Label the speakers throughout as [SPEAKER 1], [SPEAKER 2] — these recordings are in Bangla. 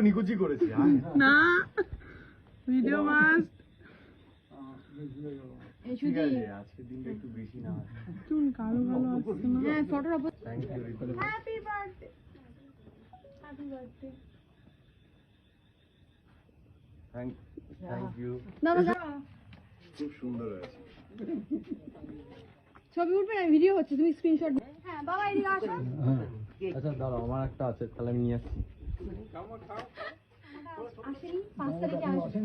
[SPEAKER 1] নিকুচি করেছি
[SPEAKER 2] না ভিডিও মাস্ট
[SPEAKER 1] আজকের দিনটা একটু বেশি না
[SPEAKER 2] চুন কালো কালো আসছে না
[SPEAKER 3] হ্যাঁ ফটোর উপর
[SPEAKER 1] thank you
[SPEAKER 3] happy birthday
[SPEAKER 1] thank you
[SPEAKER 3] দাদা
[SPEAKER 1] খুব সুন্দর হয়েছে
[SPEAKER 3] ছবি উঠবে না ভিডিও হচ্ছে তুমি স্ক্রিনশট হ্যাঁ বাবা এদিকে আসো
[SPEAKER 1] আচ্ছা দাঁড়াও আমার একটা আছে তাহলে আমি নিয়ে আসছি
[SPEAKER 3] আসেনি 5 তারিখে আসবে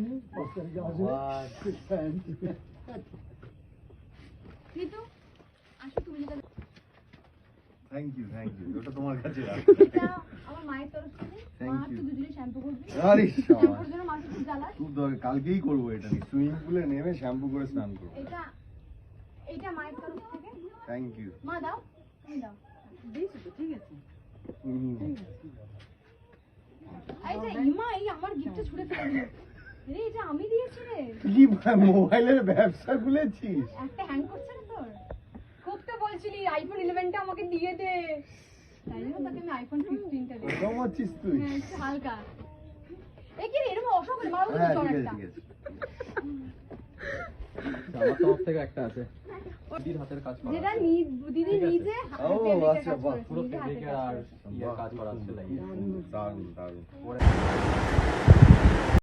[SPEAKER 3] ঋতু আসো তুমি যেটা
[SPEAKER 1] থ্যাংক ইউ ওটা তোমার কাছে রাখ
[SPEAKER 3] এটা আমার মায়ের তরফ থেকে মা তো দুজনে শ্যাম্পু করবে
[SPEAKER 1] আরে
[SPEAKER 3] শ্যাম্পুর জন্য মাকে খুব জ্বালায়
[SPEAKER 1] খুব দরকার কালকেই করব এটা সুইমিং পুলে নেমে শ্যাম্পু করে স্নান করব
[SPEAKER 3] এটা মায়ের তরফ থেকে
[SPEAKER 1] থ্যাংক ইউ
[SPEAKER 3] মা দাও তুমি দাও দিয়েছো তো ঠিক আছে আইজা ইমা এই আমার গিফট ছুঁড়ে ফেলে দিল রে এটা আমি দিয়েছি রে
[SPEAKER 1] কি মোবাইলের ব্যবসা খুলেছিস
[SPEAKER 3] একটা হ্যাং করছে না তোর খুব তো বলছিলি আইফোন 11 টা আমাকে দিয়ে দে তাই জন্য তোকে আমি আইফোন 15 টা দিই
[SPEAKER 1] কমাচ্ছিস তুই
[SPEAKER 3] হ্যাঁ একটু হালকা এই কি রে এরকম অসম্ভব মারো তো চড় একটা
[SPEAKER 1] আমার তরফ থেকে একটা আছে দিদির হাতের কাজ করা
[SPEAKER 3] যেটা দিদি নিজে
[SPEAKER 1] ও আচ্ছা বাহ পুরো ফেব্রিকের আর কাজ করা আছে দারুন